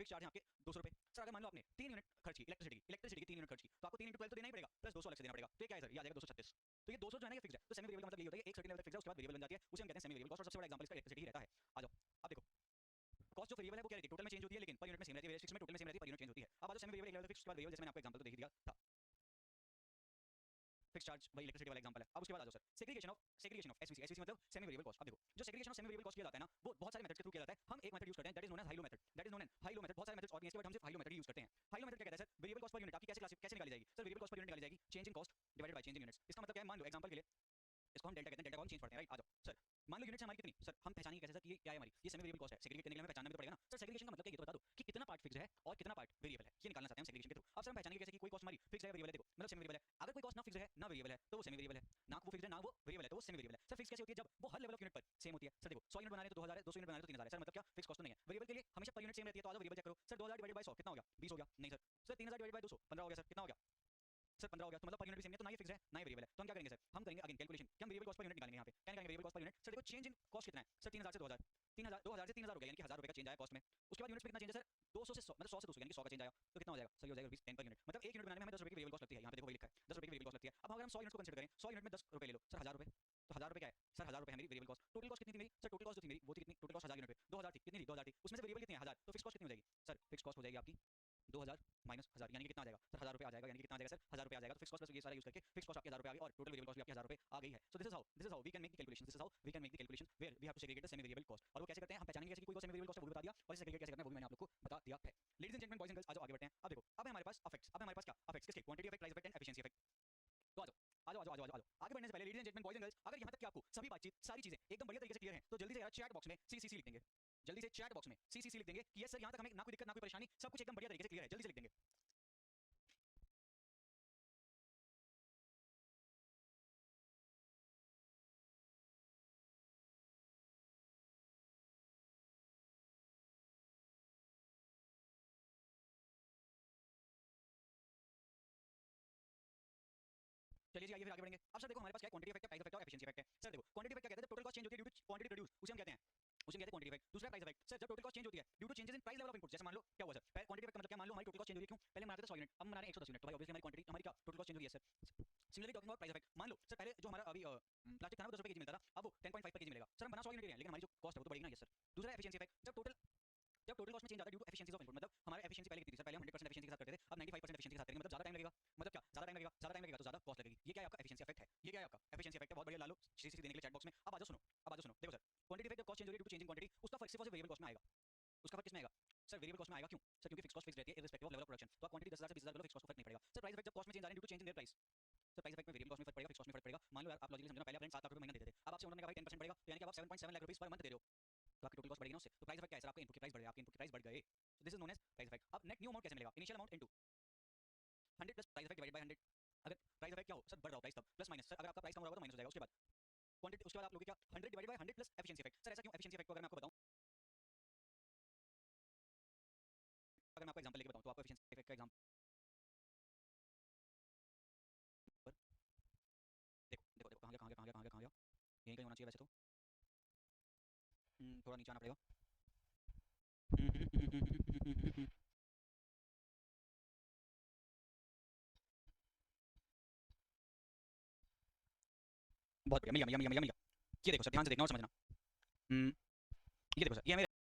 Fix charge है आपके 200 रुपए। सर अगर मान लो आपने 3 यूनिट खर्च की इलेक्ट्रिसिटी की 3 यूनिट खर्च की, तो आपको 3 × 12 तो देना ही पड़ेगा, प्लस 200 अलग से देना पड़ेगा। तो ये क्या है सर, ये आ जाएगा 236। तो ये 200 जो है ना ये फिक्स है। तो सेमी वेरिएबल का मतलब ये होता है कि एक सर्टेन लेवल तक फिक्स है, उसके बाद वेरिएबल बन जाती है, उसे हम कहते हैं सेमी वेरिएबल कॉस्ट। और सबसे बड़ा एग्जांपल इसका इलेक्ट्रिसिटी ही रहता है। आ जाओ अब देखो, कॉस्ट जो वेरिएबल है वो क्या रहती है, टोटल में चेंज होती है लेकिन पर यूनिट में सेम रहती है, फिक्स में टोटल में सेम रहती है, पर यूनिट चेंज होती है। अब आ जाओ सेमी वेरिएबल एक लेवल फिक्स, उसके बाद वेरिएबल, जैसे मैंने आपको एग्जांपल तो देख ही दिया था, फिक्स चार्ज वही इलेक्ट्रिसिटी वाला एग्जांपल है। अब उसके बाद आ जाओ सर सेग्रीगेशन ऑफ एसवीसी मतलब सेमी वेरिएबल कॉस्ट। अब देखो जो segregation of semi variable cost किया जाता है ना, वो बहुत सारे मेथड्स के थ्रू किया जाता है। हम एक मेथड यूज करते हैं, that is known as high low method, बहुत सारे मेथड्स और भी हैं इसके, बट हम सिर्फ हाई लो मेथड यूज करते हैं। हाई लो मेथड क्या कहता है sir, variable cost per unit आपकी कैसे निकाली जाएगी sir, variable cost per unit निकाली जाएगी change in cost divided by change in units. इसका मतलब क्या है, मान लो एग्जांपल के लिए इसको हम डेल्टा कहते हैं, डेल्टा को हम चेंज पढ़ते हैं, राइट। आ जाओ सर, मान लो यूनिट्स हमारी कितनी सर, हम पहचानेंगे कैसे सर कि ये क्या है हमारी, ये सेमी वेरिएबल कॉस्ट है। सेग्रीगेट करने के लिए हमें पहचानना भी तो पड़ेगा ना सर। सेग्रीगेशन का मतलब क्या, ये तो बता दो कि कितना पार्ट फिक्स है और कितना पार्ट वेरिएबल है, ये निकालना चाहते हैं हम सेग्रीगेशन के थ्रू। अब सर हम पहचानेंगे कैसे कि कोई कॉस्ट हमारी फिक्स है वेरिएबल है, देखो मतलब सेमी वेरिएबल है। अगर कोई कॉस्ट ना फिक्स है ना वेरिएबल है तो वो सेमी वेरिएबल है, ना वो फिक्स है ना वो वेरिएबल है तो वो सेमी वेरिएबल है। सर फिक्स कैसे होती है, जब वो हर लेवल ऑफ यूनिट पर सेम होती है। सर देखो 100 यूनिट बना रहे तो 2000 है, 200 यूनिट बना रहे तो 3000 है। सर मतलब क्या, फिक्स कॉस्ट तो नहीं है। वेरिएबल के लिए हमेशा पर यूनिट सेम रहती है, तो आ जाओ वेरिएबल चेक करो सर, 2000 डिवाइडेड बाय 100 कितना हो गया, 20 हो गया। नहीं सर, सर 3000 डिवाइडेड बाय 200 15 हो गया। सर कितना हो गया सर, 15 हो गया। तो मतलब पर यूनिट भी सेम है, तो ना ये फिक्स है ना ये वेरिएबल है। तो हम क्या करेंगे सर, हम करेंगे अगेन कैलकुलेशन कि हम वेरिएबल कॉस्ट पर यूनिट निकालेंगे। यहाँ पे क्या निकालेंगे, variable cost per unit. Sir देखो चेंज इन कॉस्ट कितना है सर, 3000 से 2000, 2000 से 3000 हो गया, यानी कि 1000 रुपए का चेंज आया कॉस्ट में। उसके बाद यूनिट्स में कितना चेंज है सर, 200 से 100 मतलब 100 से 200 यानी कि 100 का चेंज आया। तो कितना हो जाएगा सर, ये हो जाएगा रुपीस 10 पर यूनिट। मतलब एक यूनिट बनाने में हमें 10 रुपए की वेरिएबल कॉस्ट लगती है। यहाँ पे देखो वही लिखा है 10 रुपए की वेरिएबल कॉस्ट लगती है। अब अगर हम 100 यूनिट को कंसीडर करें, 100 यूनिट में 10 रुपए ले लो सर, 1000 रुपए। तो 1000 रुपए क्या है सर, 1000 रुपए है मेरी वेरिएबल कॉस्ट। टोटल कॉस्ट कितनी थी मेरी सर, टोटल कॉस्ट जो थी मेरी वो थी कितनी, टोटल कॉस्ट 1000 यूनिट पे 2000 थी, कितनी थी 2000 थी, उसमें से वेरिएबल कितनी है 1000, तो फिक्स कॉस्ट कितनी हो जाएगी सर, फिक्स कॉस्ट हो जाएगी आपकी 2000 माइनस 1000 यानी कि कितना आ जाएगा सर, 1000 रुपए आ जाएगा। यानी कि कितना आ जाएगा सर, 1000 रुपए आ जाएगा। तो फिक्स कॉस्ट प्लस ये सारा यूज करके फिक्स कॉस्ट आपकी 1000 रुपए आ गई और टोटल वेरिएबल कॉस्ट भी आपकी 1000 रुपए आ गई है। So this is how we can make the calculation, this is how we can make the calculation where we have to segregate the semi variable cost. और वो कैसे करते हैं, हम पहचानेंगे कैसे कि कोई सेमी वेरिएबल कॉस्ट है वो भी बता दिया, और इसे सेग्रीगेट कैसे करना है वो भी मैंने आप लोग को बता दिया है। Ladies and gentleman, boys and girls, आ जाओ आगे बढ़ते हैं। अब देखो अब है हमारे पास अफेक्ट्स, अब है हमारे पास क्या अफेक्ट्स, किसके, quantity effect, price effect and efficiency effect. तो आ जाओ आ जाओ आ जाओ आ जाओ आ जाओ आगे बढ़ने से पहले ladies and gentleman, boys and girls, अगर यहाँ तक कि आपको सभी बातचीत सारी चीजें एकदम बढ़िया तरीके से क्लियर है, तो जल्दी से यार चैट बॉक्स में सीसीसी लिख देंगे, जल्दी से चैट बॉक्स में सीसीसी लिख देंगे कि यस सर यहाँ तक हमें ना कोई दिक्कत ना कोई परेशानी, सब कुछ एकदम बढ़िया तरीके से क्लियर है, जल्दी से लिख देंगे। चलिए जी आइए फिर आगे बढ़ेंगे। अब सर देखो हमारे पास क्या है, क्वांटिटी इफेक्ट है, प्राइस इफेक्ट और एफिशिएंसी इफेक्ट है। सर देखो क्वांटिटी इफेक्ट क्या कहते हैं, टोटल कॉस्ट चेंज होती है ड्यू टू क्वांटिटी प्रोड्यूस, उसे हम कहते हैं क्वांटिटी इफेक्ट। दूसरा प्राइस इफेक्ट सर, जब टोटल कॉस्ट चेंज होती है due to changes in price level of input. जैसे मान लो क्या हुआ सर, पहले क्वांटिटी इफेक्ट का मतलब क्या, मान लो हमारी टोटल कॉस्ट चेंज हो रही है, क्यों, पहले हम बनाते थे 100 यूनिट, अब हम बना रहे हैं 110 यूनिट, तो भाई ऑब्वियसली हमारी क्वांटिटी हमारी क्या टोटल कॉस्ट चेंज हो रही है sir. Similarly talking about price effect, मान लो सर पहले जो हमारा अभी प्लास्टिक था ना वो 10 रुपए केजी मिलता था, अब वो 10.5 पर केजी मिलेगा। सर हम बना 100 यूनिट हैं लेकिन हमारी जो कॉस्ट है वो तो बढ़ेगी ना, यस सर। दूसरा एफिशिएंसी इफेक्ट, जब टोटल कॉस्ट में चेंज आता है due to efficiency of input, मतलब हमारा एफिशिएंसी पहले कितनी थी सर, पहले हम 100% एफिशिएंसी के साथ करते थे, अब 95% एफिशिएंसी के साथ करेंगे, मतलब ज्यादा टाइम लगेगा। मतलब क्या ज्यादा टाइम लगेगा, तो ज्यादा कॉस्ट लगेगी। ये क्या है आपका एफिशिएंसी इफेक्ट है, ये क्या है आपका एफिशिएंसी इफेक्ट है। बहुत बढ़िया ला लो सीसी देने के लिए चैट बॉक्स में। अब आ जाओ सुनो, देखो sir quantity effect, cost change हो रही है due to change in quantity, उसका फर्क सिर्फ वेरिएबल कॉस्ट में आएगा। उसका फर्क किसमें आएगा सर, वेरिएबल कॉस्ट में आएगा। क्यों सर, क्योंकि फिक्स कॉस्ट फिक्स रहती है irrespective of level of production. तो आप क्वांटिटी 10000 से 20000 कर लो, फिक्स कॉस्ट फर्क नहीं पड़ेगा सर। प्राइस इफेक्ट, जब कॉस्ट में चेंज आ रहे हैं due to change in their price, sir price effect में वेरिएबल कॉस्ट में फर्क पड़ेगा, फिक्स कॉस्ट में फर्क पड़ेगा। मान लो यार आप लॉजिकली समझना, पहले आप रेंट 7 लाख रुपए महीना देते थे, अब आपसे ओनर ने कहा भाई 10% पड़ेगा, तो यानी कि आप 7.7 लाख रुपए पर मंथ दे रहे हो, तो आपकी टोटल कॉस्ट बढ़ेगी ना उससे। तो प्राइस इफेक्ट क्या है सर, आपके इनपुट की प्राइस बढ़ गई, आपके इनपुट की प्राइस बढ़ गए। So this is known as price effect. अब नेट न्यू अमाउंट कैसे मिलेगा, initial amount into 100 plus price effect divided by 100। अगर प्राइस इफेक्ट क्या हो सर, बढ़ रहा हो प्राइस, तब प्लस माइनस सर, अगर आपका प्राइस कम हो रहा होगा तो माइनस हो जाएगा। उसके बाद क्वांटिटी, उसके बाद आप लोगे क्या 100 divided by 100 plus efficiency effect. Sir ऐसा क्यों, एफिशिएंसी इफेक्ट को अगर मैं आपको बताऊं, अगर मैं आपको एग्जांपल लेके बताऊं तो आपको एफिशिएंसी इफेक्ट का एग्जांपल देखो देखो देखो, कहां गया कहां गया कहां गया कहां गया कहां गया, यहीं कहीं होना चाहिए वैसे तो। थोड़ा नीचे आना पड़ेगा। बहुत बढ़िया, मिल गया मिल गया मिल गया मिल गया। ये देखो सर ध्यान से देखना और समझना। ये देखो सर, ये हमें